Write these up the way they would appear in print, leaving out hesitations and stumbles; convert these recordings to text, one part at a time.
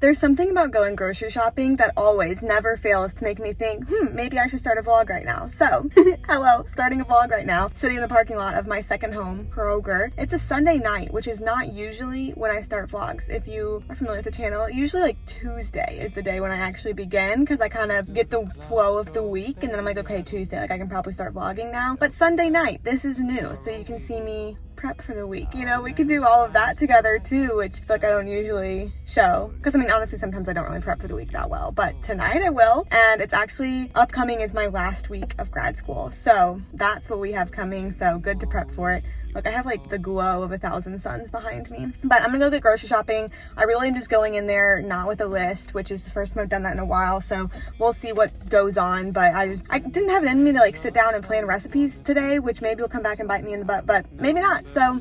There's something about going grocery shopping that always never fails to make me think, maybe I should start a vlog right now. So, hello, starting a vlog right now, sitting in the parking lot of my second home, Kroger. It's a Sunday night, which is not usually when I start vlogs. If you are familiar with the channel, usually like Tuesday is the day when I actually begin, because I kind of get the flow of the week, and then I'm like, okay, Tuesday, like I can probably start vlogging now. But Sunday night, this is new, so you can see me prep for the week. You know, we can do all of that together too, which I feel like I don't usually show. Because I mean, honestly, sometimes I don't really prep for the week that well, but tonight I will. And it's actually upcoming is my last week of grad school. So that's what we have coming. So good to prep for it. Look, I have like the glow of 1,000 suns behind me. But I'm gonna go get grocery shopping. I really am just going in there, not with a list, which is the first time I've done that in a while. So we'll see what goes on. But I didn't have it in me to like sit down and plan recipes today, which maybe will come back and bite me in the butt, but maybe not. So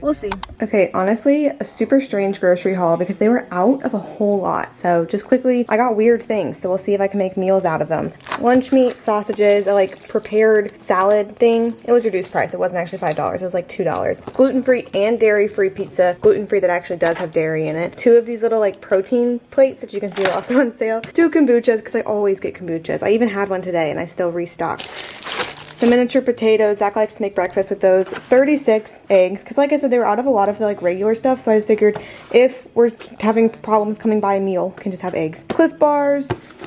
we'll see. Okay, honestly, a super strange grocery haul because they were out of a whole lot. So just quickly, I got weird things. So we'll see if I can make meals out of them. Lunch meat, sausages, a like prepared salad thing. It was reduced price. It wasn't actually $5. It was like $2. Gluten-free and dairy-free pizza. Gluten-free that actually does have dairy in it. 2 of these little like protein plates that you can see are also on sale. 2 kombuchas because I always get kombuchas. I even had one today and I still restocked. Some miniature potatoes. Zach likes to make breakfast with those. 36 eggs, because like I said, they were out of a lot of the like regular stuff, so I just figured if we're having problems coming by a meal, we can just have eggs. Cliff bars,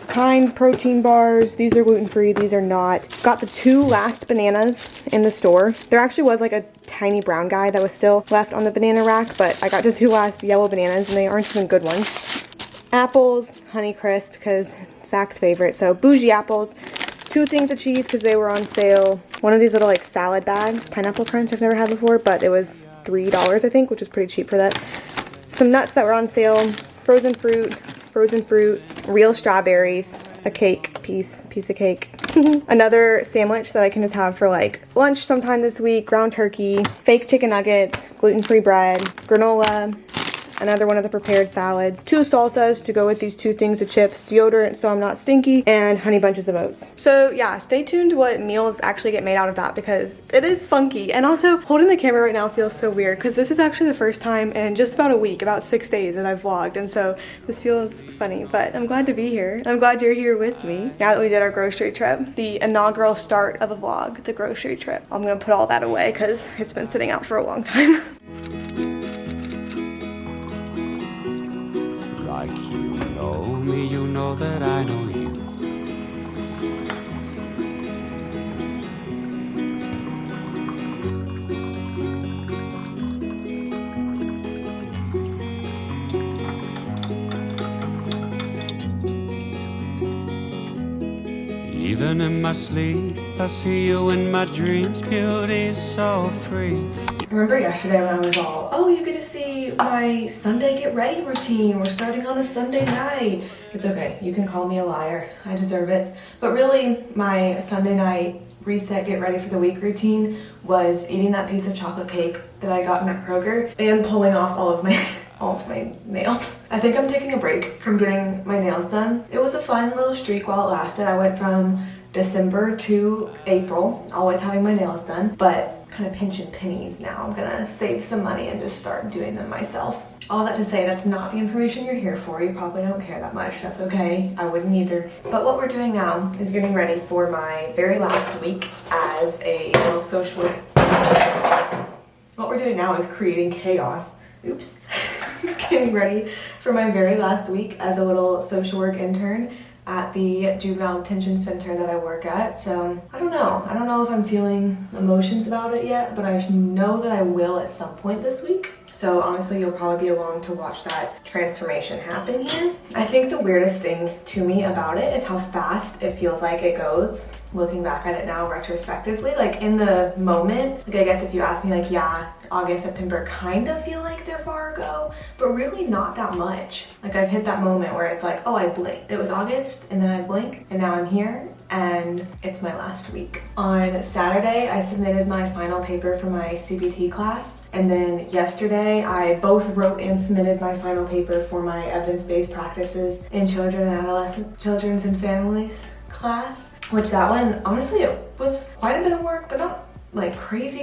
Kind protein bars. These are gluten-free, these are not. Got the 2 last bananas in the store. There actually was like a tiny brown guy that was still left on the banana rack, but I got the 2 last yellow bananas and they aren't even good ones. Apples, Honeycrisp, because Zach's favorite, so bougie apples. 2 things of cheese because they were on sale. One of these little like salad bags, pineapple crunch I've never had before, but it was $3 I think, which is pretty cheap for that. Some nuts that were on sale, frozen fruit, real strawberries, a cake piece of cake. Another sandwich that I can just have for like lunch sometime this week, ground turkey, fake chicken nuggets, gluten-free bread, granola, another one of the prepared salads, 2 salsas to go with these 2 things of chips, deodorant so I'm not stinky, and honey bunches of oats. So yeah, stay tuned to what meals actually get made out of that because it is funky. And also, holding the camera right now feels so weird because this is actually the first time in just about a week, about 6 days that I've vlogged, and so this feels funny, but I'm glad to be here. I'm glad you're here with me. Now that we did our grocery trip, the inaugural start of a vlog, the grocery trip, I'm gonna put all that away because it's been sitting out for a long time. Like you know me, you know that I know you. Even in my sleep, I see you in my dreams. Beauty's so free. Remember yesterday when I was all, oh, you get to see my Sunday get ready routine. We're starting on a Sunday night. It's okay. You can call me a liar. I deserve it. But really, my Sunday night reset, get ready for the week routine was eating that piece of chocolate cake that I got in at Kroger and pulling off all of my nails. I think I'm taking a break from getting my nails done. It was a fun little streak while it lasted. I went from December to April, always having my nails done, but kind of pinching pennies now. I'm gonna save some money and just start doing them myself. All that to say, that's not the information you're here for. You probably don't care that much. That's okay. I wouldn't either. But what we're doing now is getting ready for my very last week as a little social work. What we're doing now is creating chaos. Oops. Getting ready for my very last week as a little social work intern at the juvenile detention center that I work at. So I don't know if I'm feeling emotions about it yet, but I know that I will at some point this week. So honestly, you'll probably be along to watch that transformation happen here. I think the weirdest thing to me about it is how fast it feels like it goes. Looking back at it now retrospectively, like in the moment, like I guess if you ask me, like, yeah, August, September kind of feel like they're far ago, but really not that much. Like I've hit that moment where it's like, oh, I blinked. It was August and then I blinked and now I'm here and it's my last week. On Saturday, I submitted my final paper for my CBT class. And then yesterday, I both wrote and submitted my final paper for my evidence-based practices in children and adolescent, children's and families class. Which that one, honestly, it was quite a bit of work, but not like crazy.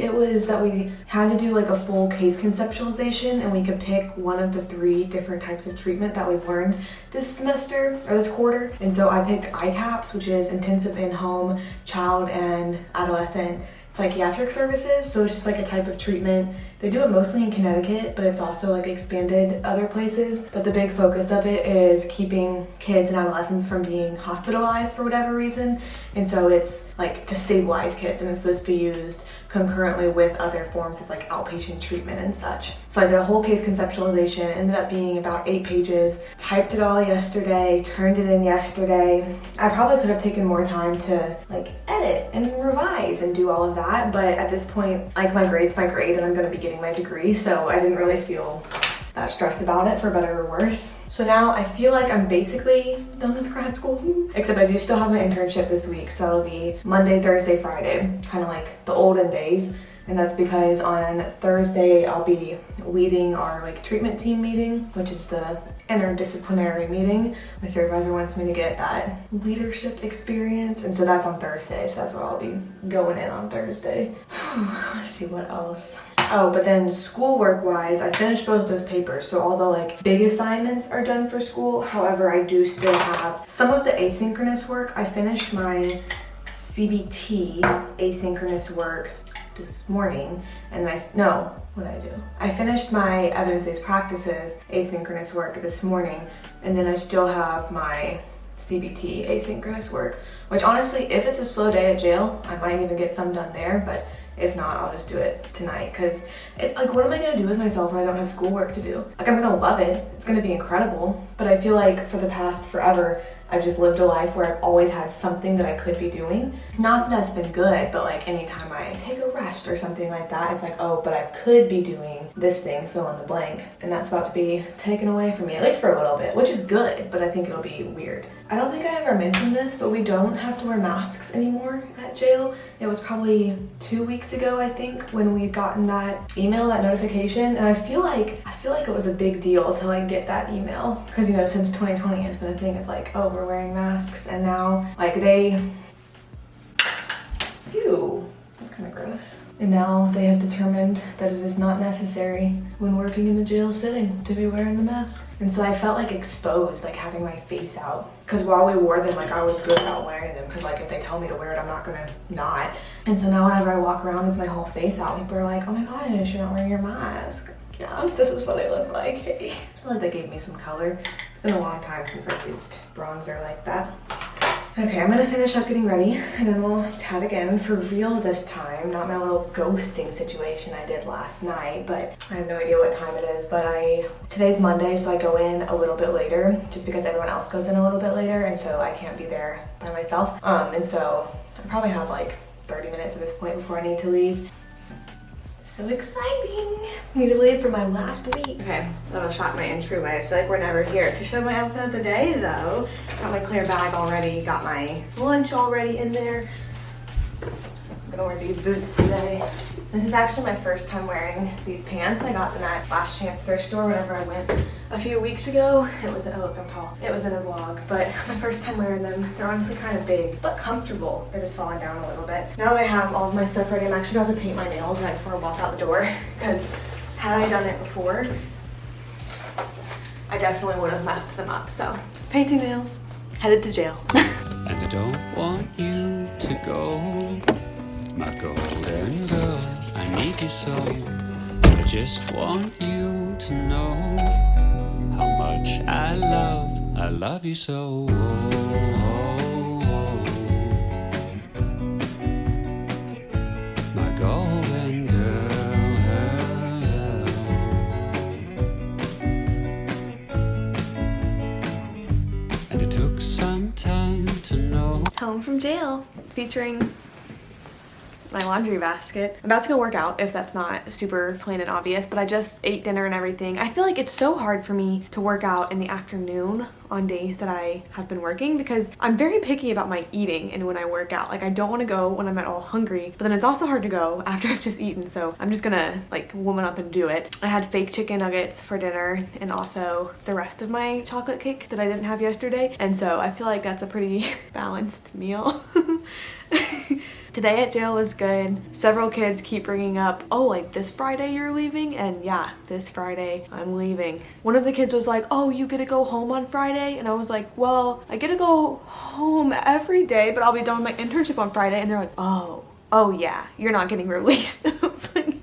It was that we had to do like a full case conceptualization, and we could pick one of the 3 different types of treatment that we've learned this semester or this quarter. And so I picked ICAPS, which is intensive in-home child and adolescent psychiatric services. So it's just like a type of treatment. They do it mostly in Connecticut, but it's also like expanded other places. But the big focus of it is keeping kids and adolescents from being hospitalized for whatever reason. And so it's like to stabilize kids, and it's supposed to be used concurrently with other forms of like outpatient treatment and such. So I did a whole case conceptualization. It ended up being about 8 pages. Typed it all yesterday, turned it in yesterday. I probably could have taken more time to like edit and revise and do all of that, but at this point, like my grade's my grade, and I'm gonna be getting my degree, so I didn't really feel that stressed about it, for better or worse. So now I feel like I'm basically done with grad school, except I do still have my internship this week, so it'll be Monday, Thursday, Friday, kind of like the olden days. And that's because on Thursday I'll be leading our like treatment team meeting, which is the interdisciplinary meeting. My supervisor wants me to get that leadership experience, and so that's on Thursday, so that's where I'll be going in on Thursday. Let's see what else. Oh, but then schoolwork wise, I finished both of those papers, so all the like big assignments are done for school. However, I do still have some of the asynchronous work. I finished my CBT asynchronous work this morning, and then what did I do? I finished my evidence-based practices asynchronous work this morning, and then I still have my CBT asynchronous work, which honestly, if it's a slow day at jail, I might even get some done there, but if not, I'll just do it tonight, because it's like, what am I gonna do with myself when I don't have schoolwork to do? Like, I'm gonna love it, it's gonna be incredible, but I feel like for the past forever, I've just lived a life where I've always had something that I could be doing. Not that that's been good, but like anytime I take a rest or something like that, it's like, oh, but I could be doing this thing, fill in the blank. And that's about to be taken away from me, at least for a little bit, which is good, but I think it'll be weird. I don't think I ever mentioned this, but we don't have to wear masks anymore at jail. It was probably 2 weeks ago, I think, when we gotten that email, that notification. And I feel like it was a big deal to like get that email. Because, you know, since 2020 has been a thing of like, oh, we're wearing masks, and now like ew, that's kind of gross. And now they have determined that it is not necessary when working in a jail setting to be wearing the mask. And so I felt like exposed, like having my face out. Because while we wore them, like I was good about wearing them, because like if they tell me to wear it, I'm not gonna not. And so now whenever I walk around with my whole face out, people are like, oh my gosh, you're not wearing your mask. Yeah, this is what I look like. Hey. I feel like they gave me some color. It's been a long time since I've used bronzer like that. Okay, I'm gonna finish up getting ready, and then we'll chat again for real this time. Not my little ghosting situation I did last night, but I have no idea what time it is. But today's Monday, so I go in a little bit later, just because everyone else goes in a little bit later, and so I can't be there by myself. And so I probably have like 30 minutes at this point before I need to leave. So exciting! I need to leave for my last week. Okay, that'll shot my entryway. I feel like we're never here to show my outfit of the day though. Got my clear bag already, got my lunch already in there. I'm gonna wear these boots today. This is actually my first time wearing these pants. I got them at Last Chance thrift store whenever I went a few weeks ago. It was, oh look, I'm tall. It was in a vlog, but my first time wearing them. They're honestly kind of big, but comfortable. They're just falling down a little bit. Now that I have all of my stuff ready, I'm actually about to paint my nails right before I walk out the door, because had I done it before, I definitely would have messed them up. So, painting nails, headed to jail. And I don't want you to go, my golden girl. I need you so. I just want you to know how much I love you so. My golden girl. And it took some time to know. Home from jail, featuring my laundry basket. I'm about to go work out, if that's not super plain and obvious, but I just ate dinner and everything. I feel like it's so hard for me to work out in the afternoon on days that I have been working, because I'm very picky about my eating and when I work out. Like, I don't want to go when I'm at all hungry, but then it's also hard to go after I've just eaten, so I'm just gonna like woman up and do it. I had fake chicken nuggets for dinner and also the rest of my chocolate cake that I didn't have yesterday, and so I feel like that's a pretty balanced meal. Today at jail was good. Several kids keep bringing up, oh, like this Friday you're leaving? And yeah, this Friday I'm leaving. One of the kids was like, oh, you get to go home on Friday? And I was like, well, I get to go home every day, but I'll be done with my internship on Friday. And they're like, oh yeah, you're not getting released. And I was like,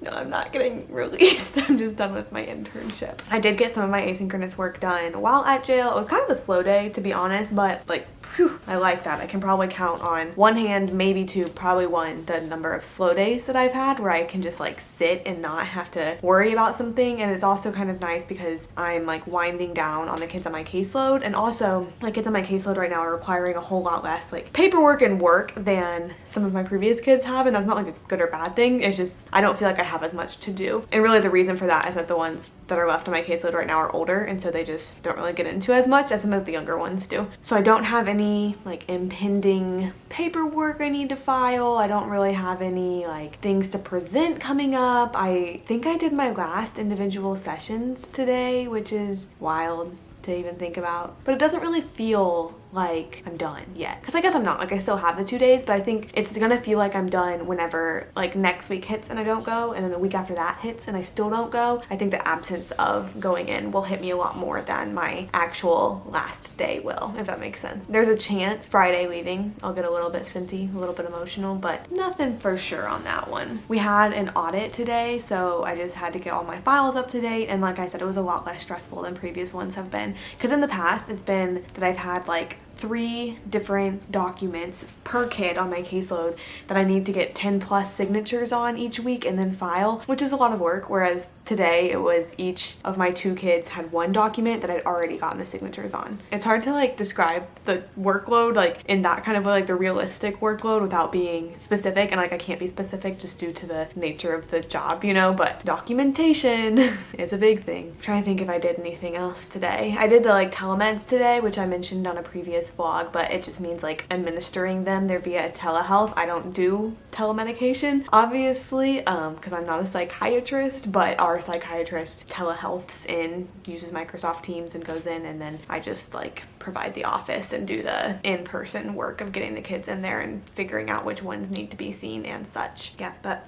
no, I'm not getting released. I'm just done with my internship. I did get some of my asynchronous work done while at jail. It was kind of a slow day, to be honest, but like, phew, I like that. I can probably count on one hand, maybe two, probably one, the number of slow days that I've had where I can just like sit and not have to worry about something. And it's also kind of nice because I'm like winding down on the kids on my caseload. And also my kids on my caseload right now are requiring a whole lot less like paperwork and work than some of my previous kids have. And that's not like a good or bad thing. It's just, I don't feel like I have as much to do. And really the reason for that is that the ones that are left on my caseload right now are older, and so they just don't really get into as much as some of the younger ones do. So I don't have any like impending paperwork I need to file. I don't really have any like things to present coming up. I think I did my last individual sessions today, which is wild to even think about, but it doesn't really feel like I'm done yet, because I guess I'm not. Like, I still have the 2 days, but I think it's gonna feel like I'm done whenever like next week hits and I don't go, and then the week after that hits and I still don't go. I think the absence of going in will hit me a lot more than my actual last day will, if that makes sense. There's a chance Friday leaving I'll get a little bit sentient, a little bit emotional, but nothing for sure on that one. We had an audit today, so I just had to get all my files up to date, and like I said, it was a lot less stressful than previous ones have been, because in the past it's been that I've had like 3 different documents per kid on my caseload that I need to get 10 plus signatures on each week and then file, which is a lot of work, whereas today it was each of my 2 kids had 1 document that I'd already gotten the signatures on. It's hard to like describe the workload like in that kind of way, like the realistic workload, without being specific, and like I can't be specific just due to the nature of the job, you know, but documentation is a big thing. I'm trying to think if I did anything else today. I did the like telemeds today, which I mentioned on a previous vlog, but it just means like administering them. They're via telehealth. I don't do telemedication, obviously, because I'm not a psychiatrist, but our psychiatrist telehealths in, uses Microsoft Teams and goes in, and then I just like provide the office and do the in-person work of getting the kids in there and figuring out which ones need to be seen and such. Yeah, but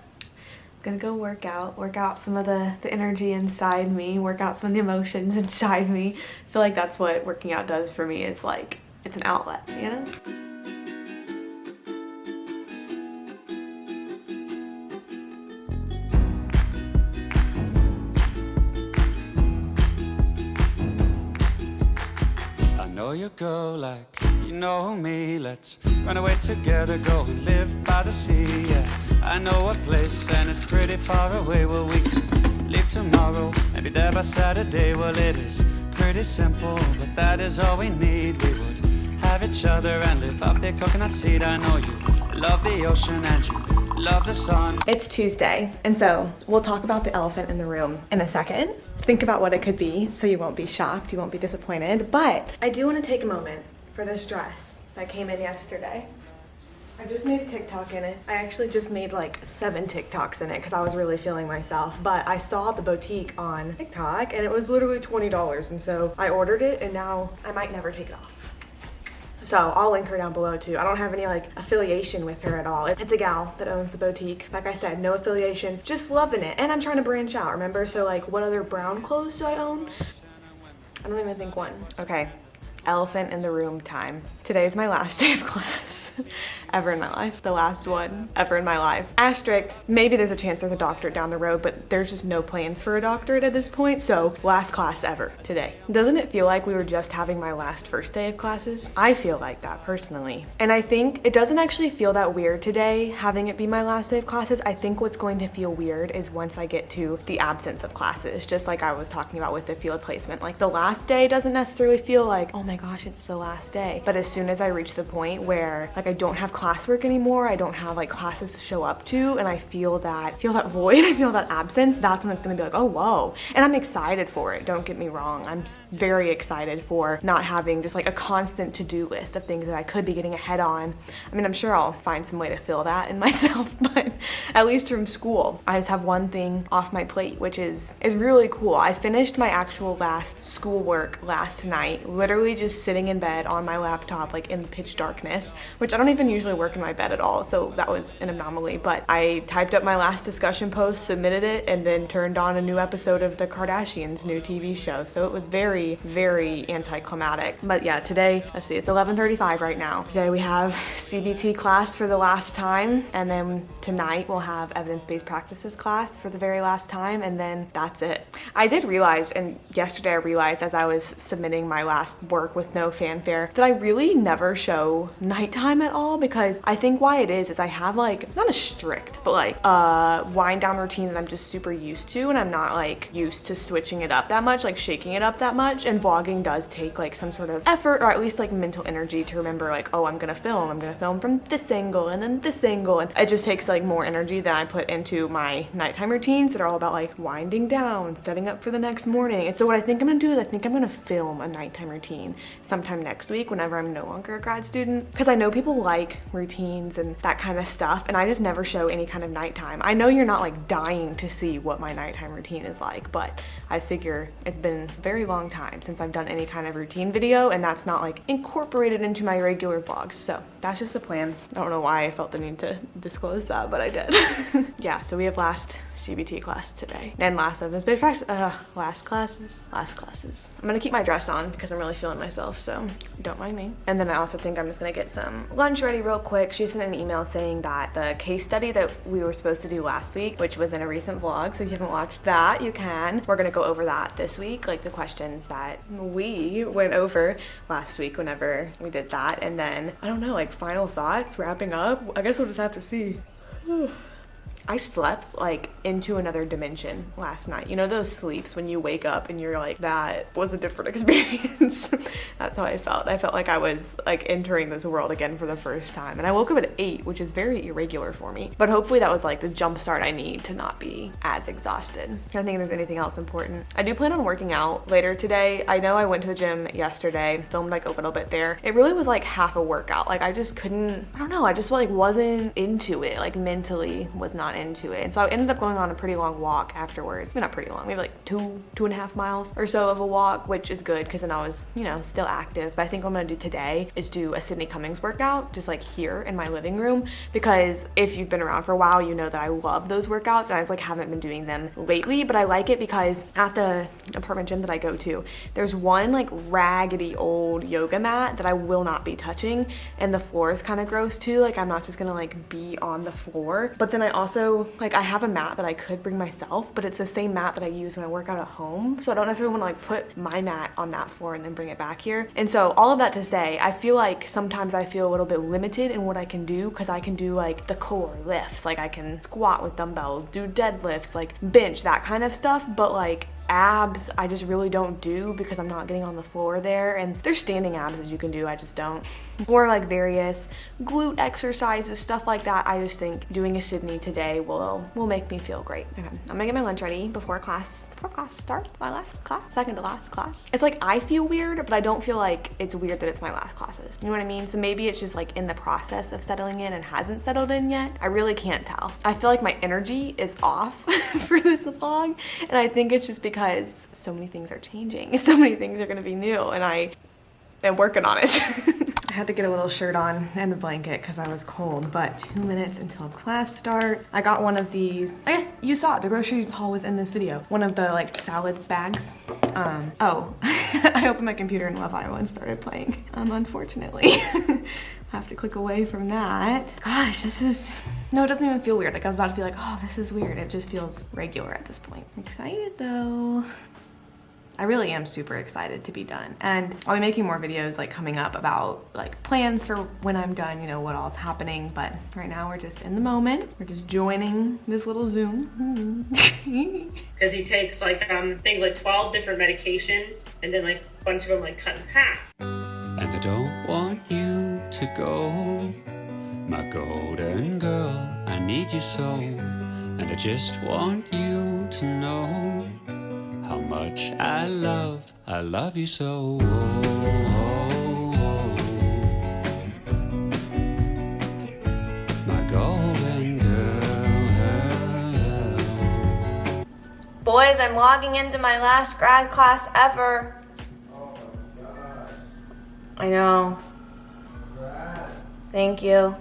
gonna go work out some of the energy inside me, work out some of the emotions inside me. I feel like that's what working out does for me, is like, it's an outlet, you know? I know your girl like you know me. Let's run away together, go and live by the sea, yeah. I know a place and it's pretty far away. Well, we could leave tomorrow and be there by Saturday. Well, it is pretty simple, but that is all we need. We would have each other and live off the coconut seed. I know you love the ocean and you love the sun. It's Tuesday, and so we'll talk about the elephant in the room in a second. Think about what it could be so you won't be shocked, you won't be disappointed, but I do want to take a moment for this dress that came in yesterday. I just made a TikTok in it. I actually just made like 7 TikToks in it because I was really feeling myself, but I saw the boutique on TikTok and it was literally $20, and so I ordered it, and now I might never take it off. So I'll link her down below too. I don't have any like affiliation with her at all. It's a gal that owns the boutique. Like I said, no affiliation, just loving it. And I'm trying to branch out, remember? So like, what other brown clothes do I own? I don't even think one. Okay, elephant in the room time. Today is my last day of class ever in my life. The last one ever in my life. Asterisk, maybe there's a chance there's a doctorate down the road, but there's just no plans for a doctorate at this point. So last class ever today. Doesn't it feel like we were just having my last first day of classes? I feel like that personally. And I think it doesn't actually feel that weird today having it be my last day of classes. I think what's going to feel weird is once I get to the absence of classes, just like I was talking about with the field placement. Like the last day doesn't necessarily feel like, oh my gosh, it's the last day. But as soon as I reach the point where like I don't have classwork anymore, I don't have like classes to show up to, and I feel that void, I feel that absence, that's when it's gonna be like, oh whoa. And I'm excited for it, don't get me wrong. I'm very excited for not having just like a constant to-do list of things that I could be getting ahead on. I mean, I'm sure I'll find some way to fill that in myself, but at least from school, I just have one thing off my plate, which is really cool. I finished my actual last schoolwork last night, literally just just sitting in bed on my laptop, like in pitch darkness, which I don't even usually work in my bed at all, so that was an anomaly. But I typed up my last discussion post, submitted it, and then turned on a new episode of the Kardashians' new TV show. So it was very, very anticlimactic. But yeah, today, let's see, it's 11:35 right now. Today we have CBT class for the last time, and then tonight we'll have evidence-based practices class for the very last time, and then that's it. I did realize, and yesterday I realized as I was submitting my last work with no fanfare, that I really never show nighttime at all, because I think why it is I have like, not a strict, but like wind down routine that I'm just super used to, and I'm not like used to switching it up that much, like shaking it up that much, and vlogging does take like some sort of effort, or at least like mental energy to remember like, oh, I'm gonna film from this angle and then this angle, and it just takes like more energy than I put into my nighttime routines that are all about like winding down, setting up for the next morning. And so what I think I'm gonna do is I think I'm gonna film a nighttime routine sometime next week whenever I'm no longer a grad student, because I know people like routines and that kind of stuff, and I just never show any kind of nighttime. I know you're not like dying to see what my nighttime routine is like, but I figure it's been a very long time since I've done any kind of routine video, and that's not like incorporated into my regular vlogs. So that's just the plan. I don't know why I felt the need to disclose that, but I did. Yeah, so we have last CBT class today, and last evidence-based practice, last classes. I'm gonna keep my dress on because I'm really feeling myself, so don't mind me. And then I also think I'm just gonna get some lunch ready real quick. She sent an email saying that the case study that we were supposed to do last week, which was in a recent vlog, so if you haven't watched that, you can. We're gonna go over that this week, like the questions that we went over last week whenever we did that. And then, I don't know, like final thoughts, wrapping up. I guess we'll just have to see. I slept like into another dimension last night. You know those sleeps when you wake up and you're like, that was a different experience. That's how I felt. I felt like I was like entering this world again for the first time. And I woke up at 8, which is very irregular for me. But hopefully that was like the jump start I need to not be as exhausted. I don't think there's anything else important. I do plan on working out later today. I know I went to the gym yesterday, filmed like a little bit there. It really was like half a workout. Like I just couldn't, I don't know, I just like wasn't into it. Like mentally was not into it. And so I ended up going on a pretty long walk afterwards. I mean, not pretty long, maybe like 2.5 miles or so of a walk, which is good because then I was, you know, still active. But I think what I'm gonna do today is do a Sydney Cummings workout, just like here in my living room, because if you've been around for a while, you know that I love those workouts, and I like haven't been doing them lately, but I like it because at the apartment gym that I go to, there's one like raggedy old yoga mat that I will not be touching, and the floor is kind of gross too. Like I'm not just gonna like be on the floor. But then I also like, I have a mat that I could bring myself, but it's the same mat that I use when I work out at home. So I don't necessarily want to like put my mat on that floor and then bring it back here. And so all of that to say, I feel like sometimes I feel a little bit limited in what I can do, because I can do like the core lifts, like I can squat with dumbbells, do deadlifts, like bench, that kind of stuff. But like abs, I just really don't do because I'm not getting on the floor there. And there's standing abs that you can do, I just don't. Or like various glute exercises, stuff like that. I just think doing a Sydney today will make me feel great. Okay, I'm gonna get my lunch ready before class starts. My last class, second to last class. It's like I feel weird, but I don't feel like it's weird that it's my last classes. You know what I mean? So maybe it's just like in the process of settling in and hasn't settled in yet. I really can't tell. I feel like my energy is off for this vlog, and I think it's just because so many things are changing. So many things are gonna be new, and I am working on it. I had to get a little shirt on and a blanket because I was cold, but 2 minutes until class starts. I got one of these, I guess you saw it, the grocery haul was in this video. One of the like salad bags. Oh, I opened my computer and Love Island started playing, unfortunately. I have to click away from that. Gosh, this is, no, it doesn't even feel weird. Like I was about to be like, oh, this is weird. It just feels regular at this point. I'm excited though. I really am super excited to be done. And I'll be making more videos like coming up about like plans for when I'm done, you know, what all's happening. But right now we're just in the moment. We're just joining this little Zoom. Because he takes like, I think like 12 different medications and then like a bunch of them like cut in half. And I don't want you to go, my golden girl, I need you so. And I just want you to know how much I love you so. My golden girl. Boys, I'm logging into my last grad class ever. I know. Thank you.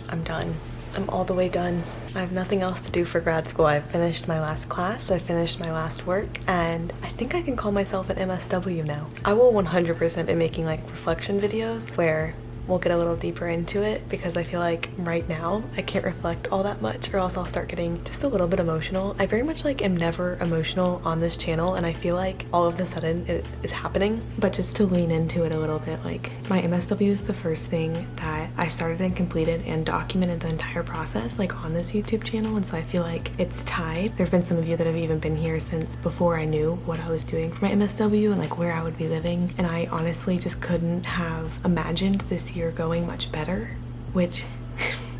I'm done. I'm all the way done. I have nothing else to do for grad school. I've finished my last class, I finished my last work, and I think I can call myself an MSW now. I will 100% be making like reflection videos where we'll get a little deeper into it, because I feel like right now I can't reflect all that much or else I'll start getting just a little bit emotional. I very much like am never emotional on this channel, and I feel like all of a sudden it is happening. But just to lean into it a little bit, like my MSW is the first thing that I started and completed and documented the entire process like on this YouTube channel, and so I feel like it's tied. There have been some of you that have even been here since before I knew what I was doing for my MSW and like where I would be living, and I honestly just couldn't have imagined this year going much better, which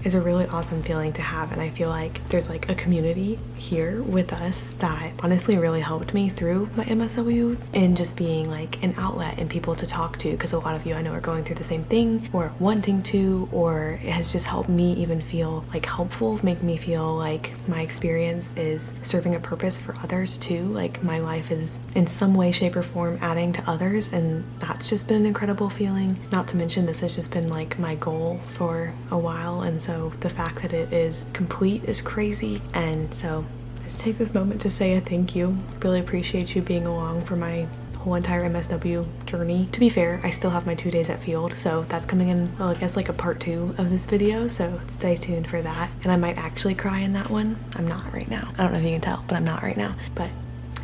is a really awesome feeling to have. And I feel like there's like a community here with us that honestly really helped me through my MSW, and just being like an outlet and people to talk to, because a lot of you I know are going through the same thing or wanting to, or it has just helped me even feel like helpful, make me feel like my experience is serving a purpose for others too. Like my life is in some way, shape or form adding to others, and that's just been an incredible feeling. Not to mention this has just been like my goal for a while, and so the fact that it is complete is crazy. And so let's take this moment to say a thank you. Really appreciate you being along for my whole entire MSW journey. To be fair, I still have my 2 days at field, so that's coming in, well, I guess like a part 2 of this video, so stay tuned for that. And I might actually cry in that one. I'm not right now. I don't know if you can tell, but I'm not right now. But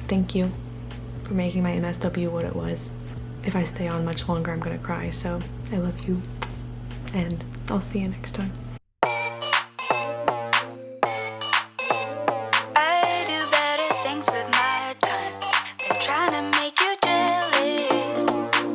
thank you for making my MSW what it was. If I stay on much longer, I'm gonna cry, so I love you, and I'll see you next time.